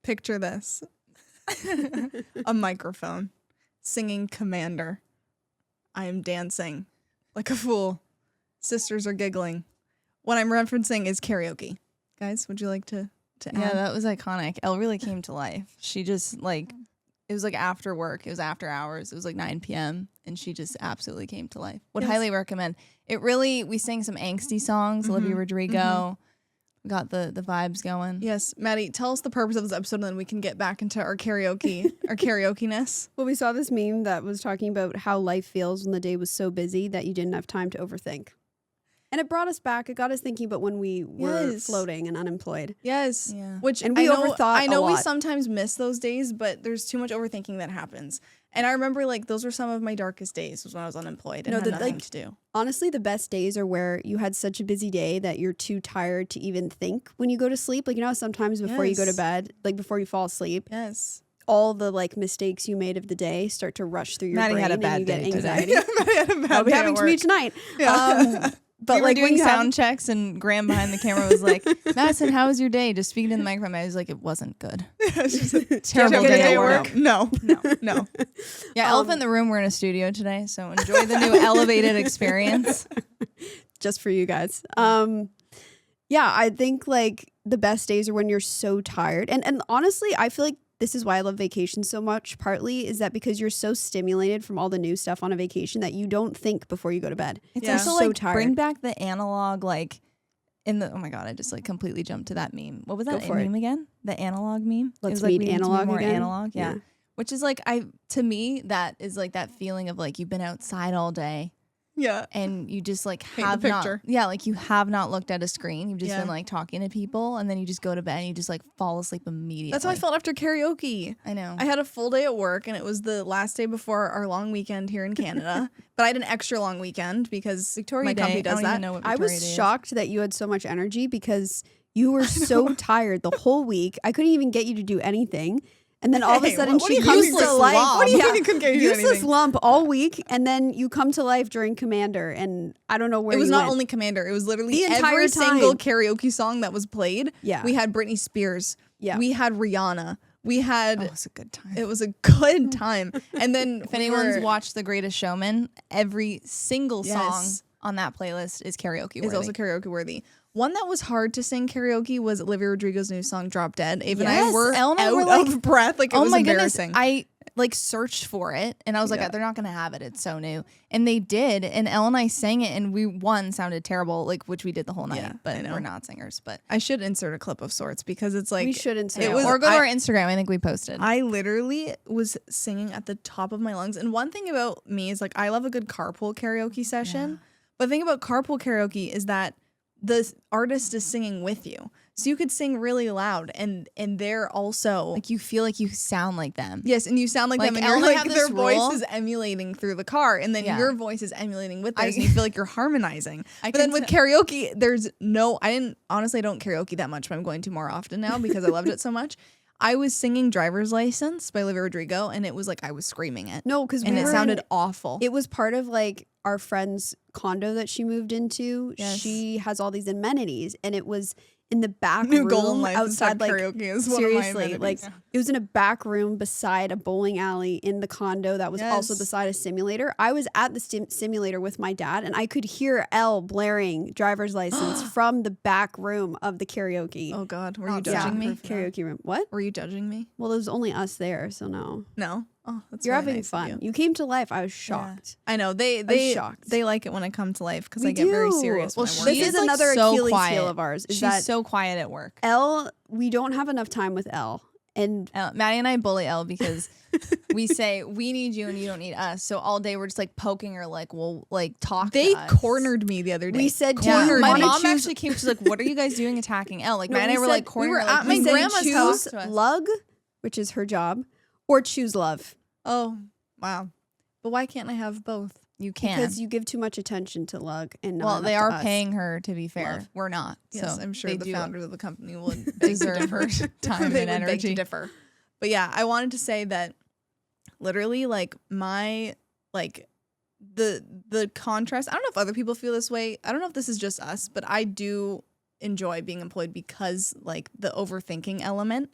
Picture this. A microphone singing Commander. I am dancing like a fool. Sisters are giggling. What I'm referencing is karaoke. Guys, would you like to add? Yeah, that was iconic. Elle really came to life. She just like, it was like after work. It was after hours. It was like 9 p.m. And she just absolutely came to life. Would highly recommend. It really, we sang some angsty songs, Olivia Rodrigo. We got the vibes going. Yes. Maddie, tell us the purpose of this episode and then we can get back into our karaoke-ness. Well, we saw this meme that was talking about how life feels when the day was so busy that you didn't have time to overthink. And it brought us back. It got us thinking about when we were floating and unemployed. Yes. Yeah. Which and we overthought I know a we lot. sometimes miss those days, but there's too much overthinking that happens. And I remember like those were some of my darkest days was when I was unemployed and had nothing to do. Honestly, the best days are where you had such a busy day that you're too tired to even think when you go to sleep. Like, you know, sometimes before you go to bed, like before you fall asleep. Yes. All the like mistakes you made of the day start to rush through your Maddie brain had a and bad you get day anxiety. Maddie had a bad That'll be day happening at to me work. tonight. Yeah. But we like were when doing you sound checks and Graham behind the camera was like, Madison, how was your day? Just speaking to the microphone. I was like, it wasn't good. Terrible day at work. No. Yeah, Elephant in the Room. We're in a studio today, so enjoy the new elevated experience. just for you guys. Yeah, I think like the best days are when you're so tired. And honestly, I feel like this is why I love vacation so much. Partly is that because you're so stimulated from all the new stuff on a vacation that you don't think before you go to bed. It's Yeah. also So like tired. bring back the analog, like in the, oh my God, I just like completely jumped to that meme. What was that for it. meme again? The analog meme? Let's it was like, meet we need to be analog more again. analog. Yeah. Which is like, to me, that is like that feeling of like you've been outside all day. Yeah. And you just like Paint the have not, picture. like you have not looked at a screen. You've just Yeah. been like talking to people, and then you just go to bed and you just like fall asleep immediately. That's how I felt after karaoke. I know. I had a full day at work and it was the last day before our long weekend here in Canada. But I had an extra long weekend because Victoria my company Day, I does don't even that. know what I Victoria was Day is. shocked that you had so much energy because you were so tired the whole week. I couldn't even get you to do anything. And then all of a Hey, sudden what she do you mean comes useless to life. lump? What do you mean you couldn't get you to do useless anything? lump all week, and then you come to life during Commander, and I don't know where It was you not went. only Commander. It was literally The entire every single time. karaoke song that was played. Yeah. We had Britney Spears. Yeah. We had Rihanna. We had. Oh, it was a good time. It was a good time. And then If anyone's watched The Greatest Showman, every single song Yes. on that playlist is karaoke worthy. is also karaoke worthy. One that was hard to sing karaoke was Olivia Rodrigo's new song "Drop Dead." Ava and I Yes, were Elle and I out were like, of breath. Like it oh was my goodness, embarrassing. I like searched for it and I was like, Yeah. they're not gonna have it. It's so new, and they did. And Elle and I sang it, and we sounded terrible, like which we did the whole night. Yeah, but I know. we're not singers. But I should insert a clip of sorts because it's like we shouldn't say It it was- or go to I- our Instagram. I think we posted. I literally was singing at the top of my lungs. And one thing about me is like I love a good carpool karaoke session. But the thing about carpool karaoke is that the artist is singing with you. So you could sing really loud and they're also like you feel like you sound like them. yes, and you sound like them and Elle you're and I like have their this voice rule. is emulating through the car and then Yeah. your voice is emulating with theirs and you feel like you're harmonizing. But can then with karaoke, there's no I don't karaoke that much, but I'm going to more often now because I loved it so much. I was singing Driver's License by Olivia Rodrigo and it was like I was screaming it. No, because And it sounded awful. It was part of like our friend's condo that she moved into. Yes. She has all these amenities, and it was in the back New room goal in life outside, instead like karaoke is one of my seriously, like amenities. it was in a back room beside a bowling alley in the condo that was also Yes. beside a simulator. I was at the simulator with my dad, and I could hear Elle blaring Driver's License from the back room of the karaoke. Oh God, were you Yeah. judging me? Karaoke room. What? Were you judging me? Well, there was only us there, so no. No. Oh, that's You're really having nice of fun. you. You came to life. I was shocked. I know they shocked. they like it when I come to life because We I get very do. serious. Well, when I work. This She is is, like, another so Achilles quiet. heel of ours. Is She's that so quiet at work. Elle? We don't have enough time with Elle, and Maddie and I bully Elle because we say we need you and you don't need us. So all day we're just like poking her, like, well, like talk. They to us. cornered me the other day. we said, do Yeah. you My wanna mom choose- actually came. She's like, "What are you guys doing attacking Elle?" Like No, Maddie and I we were said- like cornering. we were her, like, at my we said grandma's choose house. to us. lug, which is her job, or choose love Oh wow, but why can't I have both? You can. because you give too much attention to lug and not Well, enough they to are us. paying her. To be fair, Love. we're not. Yes, so I'm sure they the do founders of the company would deserve her time they and would beg energy. to differ. But yeah, I wanted to say that literally, like my like the contrast. I don't know if other people feel this way. I don't know if this is just us, but I do enjoy being employed because like the overthinking element.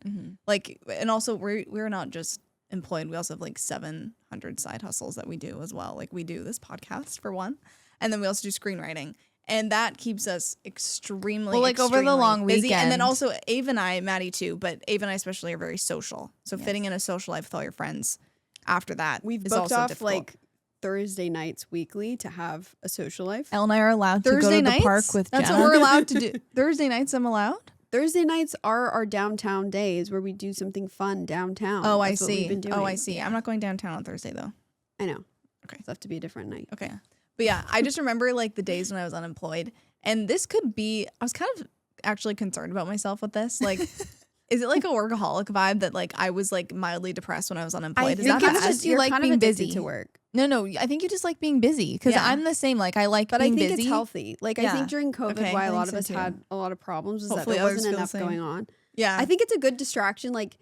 Like, and also we're not just employed. We also have like 700 side hustles that we do as well. Like we do this podcast for one, and then we also do screenwriting. And that keeps us extremely, Well, like over the extremely long busy. weekend. And then also Ave and I, Maddie too, but Ave and I especially are very social. So fitting in a social life with all your friends after that We've is booked also off difficult. like Thursday nights weekly to have a social life. Elle and I are allowed to Thursday go to nights? the park with That's Jenna. what we're allowed to do. Thursday nights I'm allowed? Thursday nights are our downtown days where we do something fun downtown. Oh, I That's what we've see. been doing. Oh, I see. I'm not going downtown on Thursday though. I know. Okay. It'll have to be a different night. Okay. But yeah, I just remember like the days when I was unemployed. And this could be, I was kind of actually concerned about myself with this. Like, is it like a workaholic vibe that like I was like mildly depressed when I was unemployed? Is you're that kind of bad? just you like kind being of addicted busy to work. No, I think you just like being busy because Yeah. I'm the same. Like I like But I being think busy. it's healthy. Like I Yeah. think during COVID, Okay, why I a lot think of us so too. had a lot of problems was Hopefully that there others wasn't feel the enough same. going on. Yeah. I think it's a good distraction, like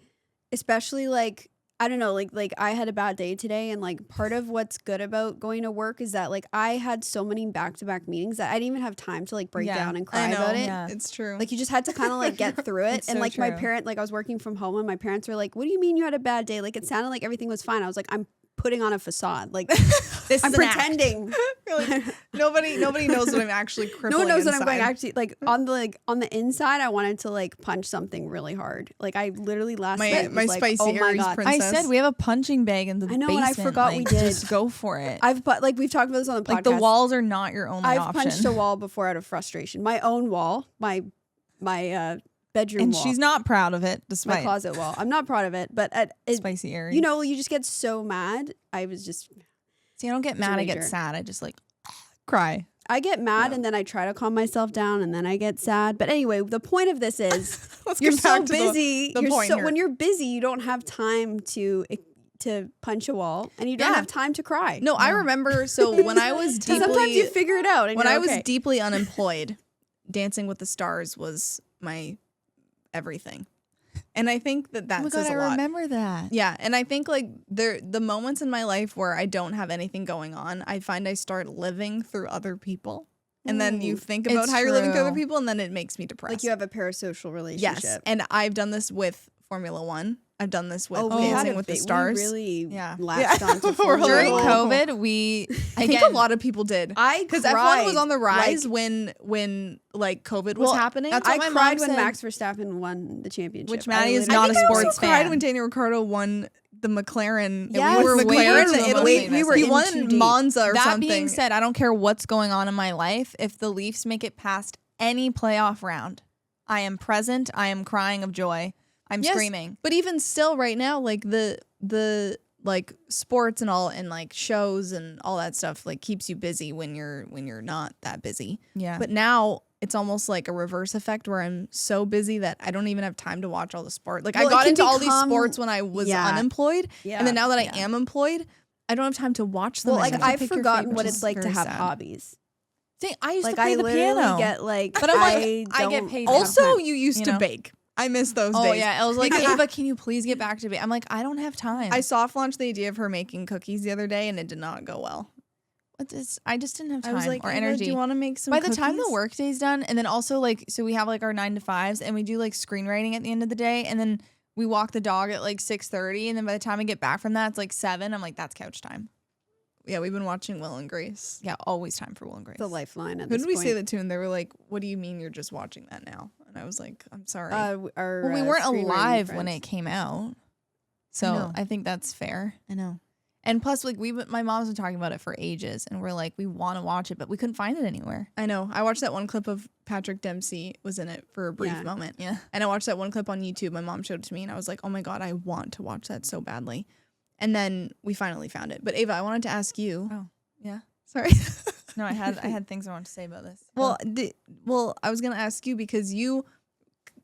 especially like I don't know, like I had a bad day today, and like part of what's good about going to work is that like I had so many back-to-back meetings that I didn't even have time to like break Yeah. down and I cry know. about it. Yeah. It's true. Like you just had to kind of like get through it. It's And so like my true. parent, like I was working from home and my parents were like, "What do you mean you had a bad day?" Like it sounded like everything was fine. I was like, "I'm putting on a facade. Like this I'm is an act. pretending." You're like, nobody knows what I'm actually crippling No one knows what I'm inside. going actually like on the inside. I wanted to like punch something really hard. Like I literally last night was my like, spicy "Oh my Aries god." princess. I said we have a punching bag in the I know, and basement. I forgot we like, did. Just go for it. But like we've talked about this on the podcast. Like the walls are not your only I've option. punched a wall before out of frustration. My own wall, my bedroom and wall, she's not proud of it, my despite closet wall. I'm not proud of it, but spicy Aries. you know, you just get so mad. I was just See, I don't get It's a mad. I get rager. sad. I just like cry. I get mad and then I try to calm myself down and then I get sad. But anyway, the point of this is Let's you're get so back to busy. the point here. When you're busy, you don't have time to punch a wall and you don't Yeah. have time to cry. No, I remember. So when I was So sometimes you deeply, figure it out. And when you're I was okay. deeply unemployed, Dancing with the Stars was my everything, and I think that Oh my says god, I a lot. remember that. Yeah, and I think like the moments in my life where I don't have anything going on, I find I start living through other people. And then you think about It's how you're living through other true. people, and then it makes me depressed. like you have a parasocial relationship. yes, and I've done this with Formula One. I've done this with we had Dancing a with the bit- Stars. We really Yeah. latched Yeah. onto We're Formula During One. COVID, we I think a lot of people did. Because F1 was on the rise Like, when like COVID was happening. that's I what my cried mom when said. Max Verstappen won the championship. Which I Maddie is literally- not a I sports also cried fan. when Daniel Ricciardo won the McLaren. Yes, we were we McLaren were in too Italy. invested. He in won too in deep. Monza or That something. being said, I don't care what's going on in my life. If the Leafs make it past any playoff round, I am present. I am crying of joy. I'm Yes, screaming. But even still, right now, like the like sports and all and like shows and all that stuff like keeps you busy when you're not that busy. Yeah. But now it's almost like a reverse effect where I'm so busy that I don't even have time to watch all the sport. Like Well, I it got can into all these become- sports when I was Yeah. unemployed, Yeah. and then now that Yeah. I am employed, I don't have time to watch them. Well, like anymore. I've pick your forgotten favorite, what which it's is like to very have sad. hobbies. See, I used Like to play I the literally piano. get like, But I'm like, I get don't paid have also time. you used You to know? bake. I miss those Oh days. yeah, I was like, Because Ava, can you please get back to me? I'm like, I don't have time. I soft launched the idea of her making cookies the other day, and it did not go well. I just didn't have time I was like, or Ava, energy. do you want to make some By the time the cookies? workday's done, and then also like, so we have like our 9 to 5s, and we do like screenwriting at the end of the day, and then we walk the dog at like 6:30, and then by the time I get back from that, it's like 7. I'm like, that's couch time. Yeah, we've been watching Will and Grace. Yeah, always time for Will and Grace. the lifeline at Who this did we point. say that to? And they were like, "What do you mean you're just watching that now?" And I was like, "I'm sorry." Our, we weren't screenwriting alive when friends. it came out, I so know. I think that's fair. I know. And plus, like my mom's been talking about it for ages, and we're like, we want to watch it, but we couldn't find it anywhere. I know. I watched that one clip of Patrick Dempsey was in it for a brief Yeah. moment. Yeah. And I watched that one clip on YouTube. My mom showed it to me, and I was like, "Oh my god, I want to watch that so badly." And then we finally found it. But Ava, I wanted to ask you. Oh, yeah. Sorry. No, I had things I wanted to say about this. Well, I was gonna ask you because you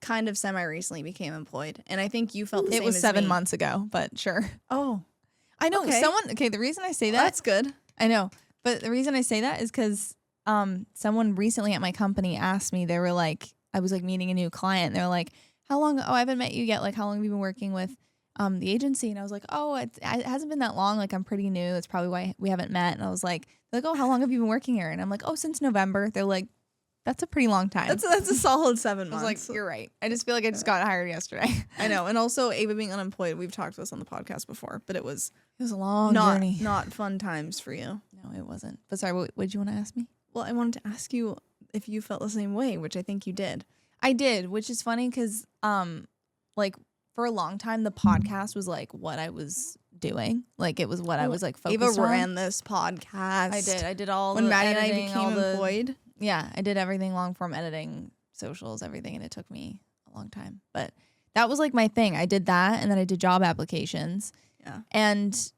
kind of semi recently became employed, and I think you felt the It same was as 7 me. months ago, but sure. Oh, I know Okay. Okay, the reason I say that, that's good. I know, but the reason I say that is because someone recently at my company asked me. They were like, I was like meeting a new client. They're like, "How long? Oh, I haven't met you yet. Like, how long have you been working with the agency?" And I was like, "Oh, it hasn't been that long. Like, I'm pretty new. That's probably why we haven't met." And I was like, "Oh, how long have you been working here?" And I'm like, "Oh, since November." They're like, That's a pretty long time. That's a solid 7 I months. was like, you're right. I just feel like I just got hired yesterday. I know. And also Ava being unemployed, we've talked about this on the podcast before, but it was It was a long not journey. not fun times for you. No, it wasn't. But sorry, what did you want to ask me? Well, I wanted to ask you if you felt the same way, which I think you did. I did, which is funny because, like, for a long time, the podcast was like what I was doing. Like, it was what I was like Ava focused on. ran this podcast. I did. I did all when the Maddie editing, and I became employed. Yeah, I did everything long form editing, socials, everything, and it took me a long time. But that was like my thing. I did that, and then I did job applications. Yeah. And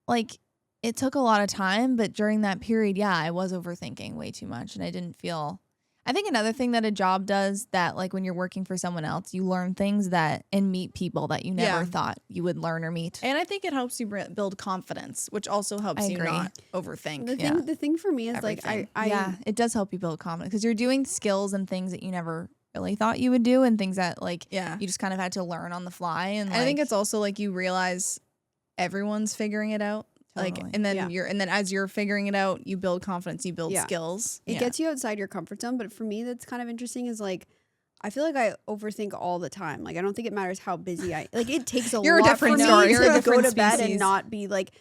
like it took a lot of time, but during that period, yeah, I was overthinking way too much, and I didn't feel. I think another thing that a job does that, like when you're working for someone else, you learn things that and meet people that you never thought you would learn or meet. And I think it helps you build confidence, which also helps you not overthink. The thing for me is Everything. like It does help you build confidence because you're doing skills and things that you never really thought you would do, and things that like you just kind of had to learn on the fly. And I think it's also like you realize everyone's figuring it out. Totally. Like, and then as you're figuring it out, you build confidence, you build skills. It gets you outside your comfort zone. But for me, that's kind of interesting is like, I feel like I overthink all the time. Like, I don't think it matters how busy it takes a You're lot a different for story. me You're a to go different to bed species. and not be like,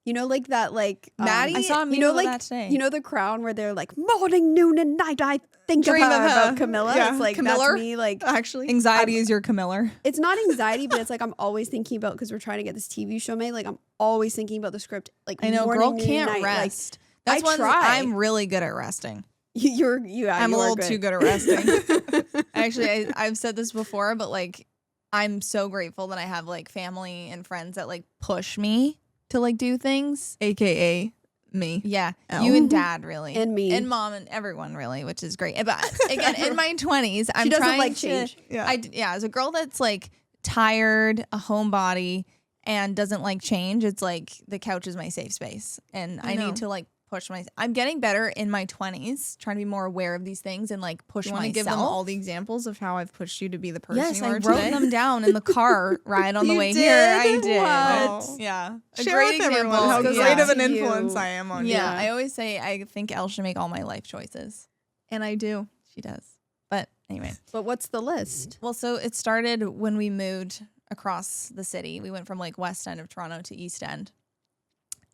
you know, like that, like Maddie, I saw a meme you know, of like that today. you know, the Crown where they're like morning, noon, and night. I think Dream of her. about Camilla. Yeah. It's like Camiller? that's me. Like Actually, anxiety is your Camiller. it's not anxiety, but it's like I'm always thinking about because we're trying to get this TV show made. Like I'm always thinking about the script. Like I know, morning, girl noon, can't night. rest. Like, That's I one. try. I'm really good at resting. I'm a little too good at resting. Actually, I've said this before, but like, I'm so grateful that I have like family and friends that like push me to like do things. AKA me. Yeah, Elle. you and dad really, And me. and mom and everyone really, which is great. But again, in my 20s, I'm She doesn't trying like to. change. Yeah. As a girl that's like tired, a homebody, and doesn't like change, it's like the couch is my safe space, and I know. need to like push my. I'm getting better in my 20s, trying to be more aware of these things and like push You want to myself. give them all the examples of how I've pushed you to be the person Yes, you I are wrote today? them down in the car ride on the You way did? here. I did. What? Yeah. A Share great with everyone example. how goes great out of an to you. influence I am on you. Yeah, I always say I think Elle should make all my life choices. And I do. She does. But anyway. But what's the list? Well, so it started when we moved across the city. We went from like west end of Toronto to east end.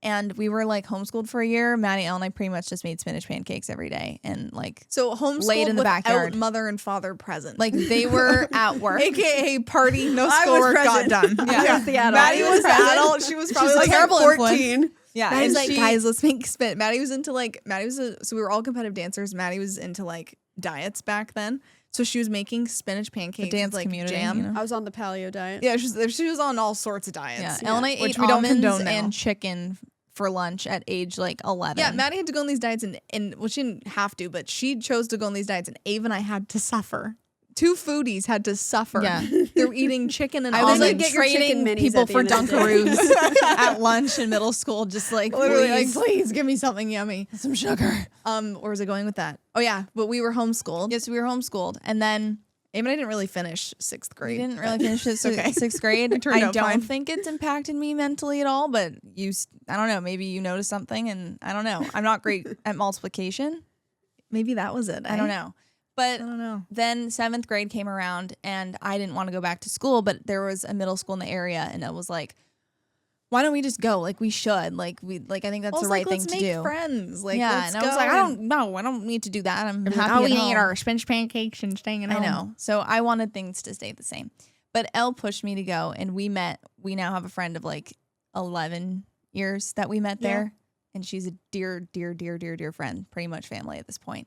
And we were like homeschooled for a year. Maddie, Elle, and I pretty much just made spinach pancakes every day and like So homeschooled Laid in the without backyard. mother and father present. like they were at work. AKA party, no I was schoolwork got present. done. I was the adult. Maddie was the present. adult. She was probably a like terrible 14. Yeah, Maddie's and like, she- guys, let's make spit. Maddie was into like, so we were all competitive dancers. Maddie was into like diets back then. So she was making spinach pancakes, dance with, like community, jam. you know? I was on the paleo diet. Yeah, she was on all sorts of diets. Yeah, Elle and I which ate we don't almonds condone now. and chicken for lunch at age like 11. Yeah, Maddie had to go on these diets, and well, she didn't have to, but she chose to go on these diets, and Ava and I had to suffer. Two foodies had to suffer. Yeah. They were eating chicken and I was then you like almonds. get your chicken trading minis people at the for end of the day. Dunkaroos at lunch in middle school, just like Literally, please, like, please give me something yummy. some sugar. Where was I going with that? Oh yeah, but we were homeschooled. Yes, we were homeschooled, and then Ava and I didn't really finish 6th we grade. didn't really finish it. okay. 6th grade. It turned I out don't fine. think it's impacted me mentally at all, but I don't know. Maybe you noticed something, and I don't know. I'm not great at multiplication. Maybe that was it. I don't know, but I don't know. then 7th grade came around and I didn't want to go back to school, but there was a middle school in the area and it was like, why don't we just go? Like we should. I think that's the right thing let's to make do. friends. Like, yeah, let's and I was go like, and- I don't need to do that. I'm Like, happy oh, at we home. ate our spinach pancakes and staying at I home. know. So I wanted things to stay the same. But Elle pushed me to go and we met. We now have a friend of like 11 years that we met there. And she's a dear, dear, dear, dear, dear friend, pretty much family at this point.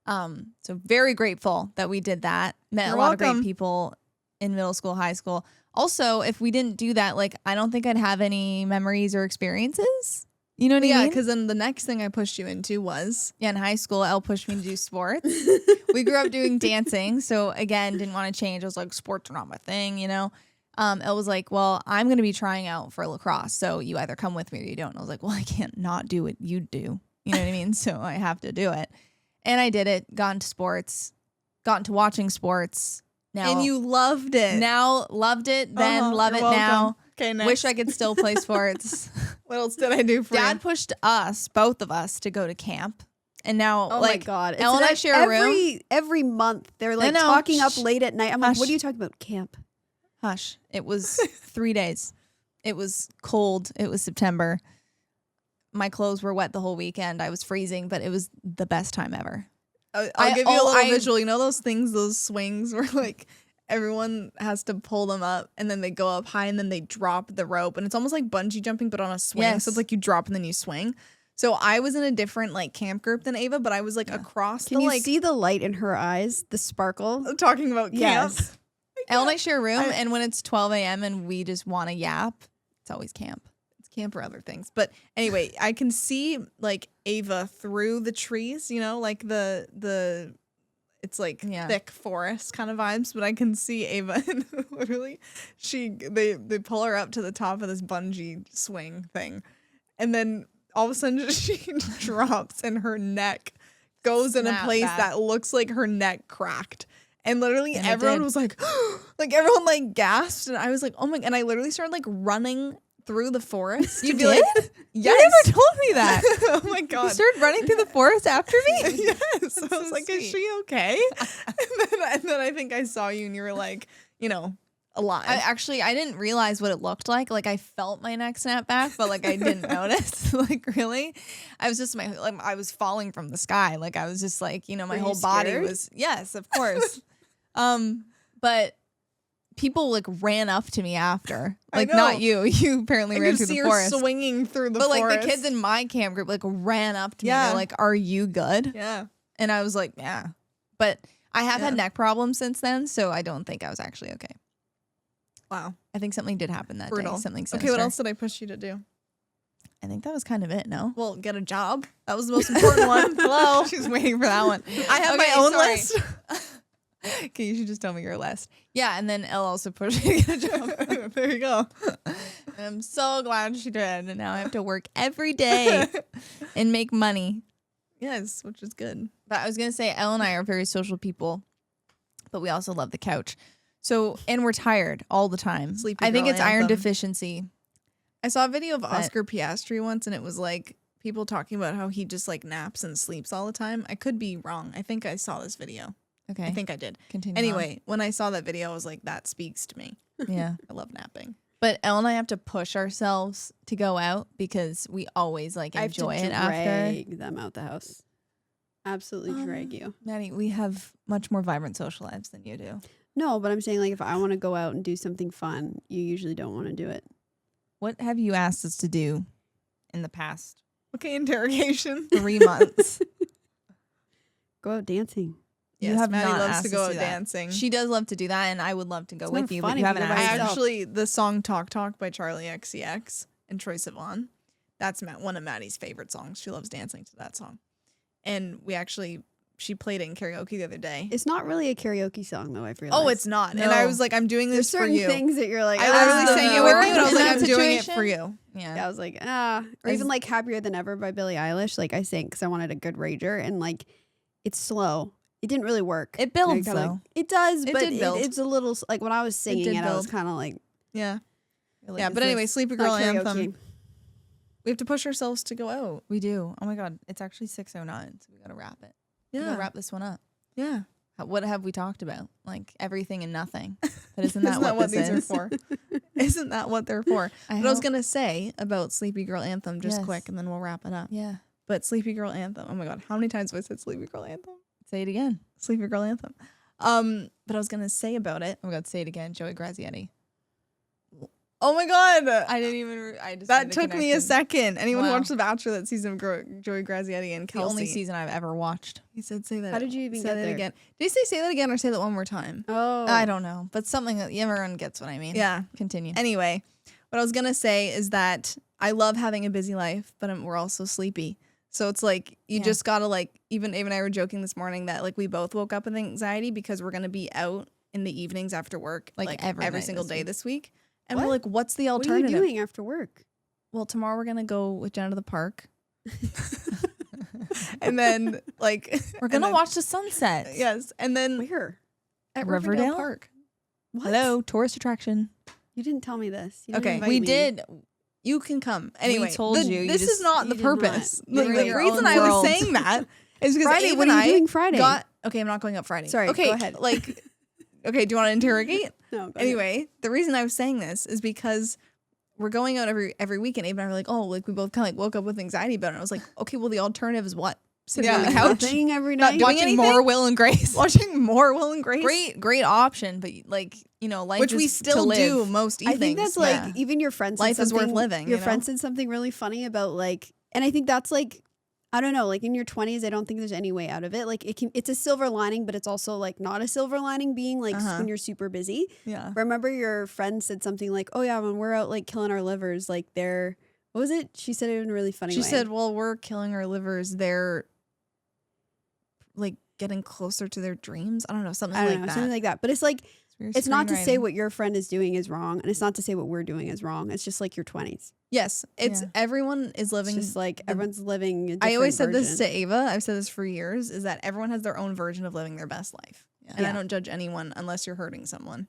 So very grateful that we did that. Met You're a lot of welcome. great people in middle school, high school. Also, if we didn't do that, like I don't think I'd have any memories or experiences. You know what I Yeah, mean? because then the next thing I pushed you into was Yeah, in high school, Elle pushed me to do sports. We grew up doing dancing, so again, didn't want to change. I was like, sports are not my thing, you know. Elle was like, well, I'm going to be trying out for lacrosse, so you either come with me or you don't. And I was like, well, I can't not do what you do. You know what I mean? So I have to do it. And I did it, got into sports, got into watching sports. Now, and you loved it. now loved it, then Uh-huh, love it you're now. welcome. Okay, next. Wish I could still play sports. What else did I do for Dad you? pushed us, both of us, to go to camp. And now, Oh like, my god! Elle and I share a room. Every month. They're like know. talking up Shh. late at night. I'm like, Hush. what are you talking about? Camp. Hush. It was 3 days. It was cold. It was September. My clothes were wet the whole weekend. I was freezing, but it was the best time ever. I'll give you a little visual. You know those things, those swings where like everyone has to pull them up and then they go up high and then they drop the rope and it's almost like bungee jumping but on a swing. Yes. So it's like you drop and then you swing. So I was in a different like camp group than Ava, but I was like across Can the you like see the light in her eyes? The sparkle. talking about camp. Yes. Elle and I share a room, and when it's 12 a.m. and we just want to yap, it's always camp. It's camp or other things. But anyway, I can see like Ava through the trees, you know, like the it's like thick forest kind of vibes, but I can see Ava and literally they pull her up to the top of this bungee swing thing. And then all of a sudden she drops and her neck goes in a place that looks like her neck cracked. And literally everyone was like, like everyone like gasped. And I was like, oh my, and I literally started like running through the forest. You to be did? Like, You never told me that. Oh my God. You started running through the forest after me? Yes. I was like, is she okay? and then I think I saw you and you were like, you know, alive. I didn't realize what it looked like. Like I felt my neck snap back, but like I didn't notice. Like really, I was just I was falling from the sky. Like I was just like, you know, my Were whole you body scared? was yes, of course. But people like ran up to me after. Like not you. You apparently I ran could through see the her forest. swinging through the But forest. like the kids in my camp group like ran up to me. Yeah. They're like, "Are you good?" Yeah. And I was like, "Yeah." But I have had neck problems since then, so I don't think I was actually okay. Wow. I think something did happen that Brutal. day. Something sinister. Okay, what else did I push you to do? I think that was kind of it, no? Well, get a job. That was the most important one. Hello. She's waiting for that one. I have my own list. Okay, you should just tell me your list. Yeah, and then Elle also pushed me to get a job. There you go. And I'm so glad she did. And now I have to work every day and make money. Yes, which is good. But I was going to say, Elle and I are very social people, but we also love the couch. So, and we're tired all the time. Sleepy I think girl it's iron anthem. deficiency. I saw a video of Oscar Piastri once, and it was like people talking about how he just like naps and sleeps all the time. I could be wrong. I think I saw this video. Okay. I think I did. Continue. Anyway, when I saw that video, I was like, that speaks to me. Yeah. I love napping. But Elle and I have to push ourselves to go out because we always like enjoy it after. Drag them out the house. Absolutely drag you. Maddie, we have much more vibrant social lives than you do. No, but I'm saying like if I want to go out and do something fun, you usually don't want to do it. What have you asked us to do in the past Okay, interrogation. 3 months? Go out dancing. Yes, You have Maddie not loves asked to us go to out do that. dancing. She does love to do that, and I would love to go It's with not you, fun but if you you haven't go by asked. I yourself. actually, the song Talk Talk by Charlie XCX and Troye Sivan, that's one of Maddie's favorite songs. She loves dancing to that song. And she played it in karaoke the other day. It's not really a karaoke song though, I've realized. Oh, it's not. And No. I was like, I'm doing There's this for certain you. things that you're like, I literally sang it with you, and I was In like, that I'm doing it situation? for you. Yeah, I was like, or even like Happier Than Ever by Billie Eilish. Like I sang because I wanted a good rager, and like it's slow. It didn't really work. It builds, Kinda though. like, it does, It but did build. it's a little like when I was singing did it, I was build. kind of like, Yeah. Like, Yeah, is but anyway, this- Sleepy not Girl karaoke. Anthem. We have to push ourselves to go out. We do. Oh my God. It's actually 6:09, so we got to wrap it. We got to wrap this one up. Yeah. What have we talked about? Like everything and nothing. But isn't Isn't that what these this are is? for? Isn't that what they're for? I But I was hope- going to say about Sleepy Girl Anthem just Yes. quick, and then we'll wrap it up. Yeah. But Sleepy Girl Anthem. Oh my God. How many times have I said Sleepy Girl Anthem? Say it again. Sleepy Girl Anthem. But I was going to say about it. Oh my God. Say it again. Joey Grazietti. Oh my God. I didn't even. I just That made the took me a connection. second. Anyone Wow. watch The Bachelor that season of Joey Grazietti and The Kelsey? only season I've ever watched. He said, say that. How did you even say get that there? again? Did he say that again or say that one more time? oh, I don't know, but something that everyone gets what I mean. Yeah. Continue. Anyway, what I was going to say is that I love having a busy life, but we're also sleepy. So it's like, you Yeah. just got to like, even Ava and I were joking this morning that like we both woke up with anxiety because we're going to be out in the evenings after work, Like, every night single this day week. this week. And What? we're like, what's the what are you alternative? doing after work? Well, tomorrow we're going to go with Jenna to the park. And then like, We're and gonna then- watch the sunset. Yes. And then Where? at Riverdale? Riverdale Park. What? Hello, tourist attraction. You didn't tell me this. You didn't Okay, invite We me. did. You can come. Anyway, told you. You This just- is not you the did not. purpose. You're The in your reason own I was world. saying that It's because Friday, Abe what and are you I doing Friday? Okay, I'm not going up Friday. Sorry, okay, go ahead. Like, okay, do you want to interrogate? No, go ahead. Anyway, the reason I was saying this is because we're going out every weekend. Abe and I were like, oh, like we both kind of like woke up with anxiety about it. And I was like, okay, well, the alternative is what? Sitting on the couch, Nothing every not night. doing Watching anything? more Will and Grace. watching more Will and Grace. Great option, but like, life Which is we to still live. do most evenings. I think that's like Yeah. even your friend said Life is worth something- living, Your you friend know? said something really funny about like, and I think that's like, I don't know, like in your 20s, I don't think there's any way out of it. Like it's a silver lining, but it's also like not a silver lining being like when you're super busy. Yeah. Remember your friend said something like, oh yeah, when we're out like killing our livers, like they're, what was it? She said it in a really funny way. She said, well, we're killing our livers. They're like getting closer to their dreams. I don't know, something I don't like know, that. something like that. But it's like, Weird it's not to say screenwriting. what your friend is doing is wrong, and it's not to say what we're doing is wrong. It's just like your 20s. Yes, it's Yeah. everyone is It's living. just like everyone's living. I always said this to Ava. I've said this for years: is that everyone has their own version of living their best life, and I Yeah. don't judge anyone unless you're hurting someone.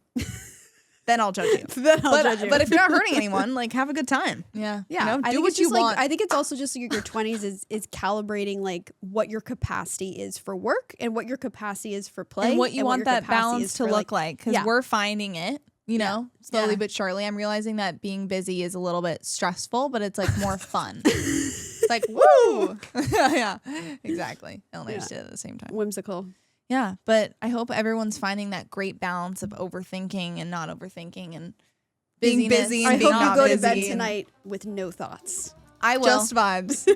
Then I'll judge you. Then I'll but judge you. but if you're not hurting anyone, like have a good time. Yeah. Yeah, know, I do think what it's you just like want. I think it's also just like your 20s is calibrating like what your capacity is for work and what your capacity is for play And what you want your that capacity balance is to for, look like. Because Yeah. we're finding it, slowly Yeah. but surely. I'm realizing that being busy is a little bit stressful, but it's like more fun. It's like, woo! Yeah, exactly. Elle and I just did it at the same time. whimsical. Yeah, but I hope everyone's finding that great balance of overthinking and not overthinking and Being busyness busy I and hope being you not go to bed busy and- tonight with no thoughts. I will. Just vibes. I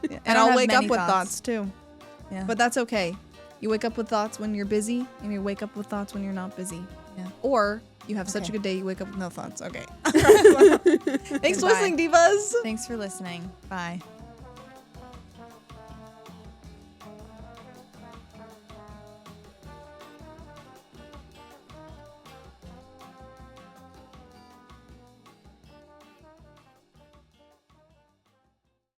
And don't I'll have wake up many with thoughts too. Yeah. But that's okay. You wake up with thoughts when you're busy, and you wake up with thoughts when you're not busy. Yeah. Or you have such a Okay. good day, you wake up with no thoughts. Okay. Thanks for Goodbye. listening, divas. Thanks for listening. Bye.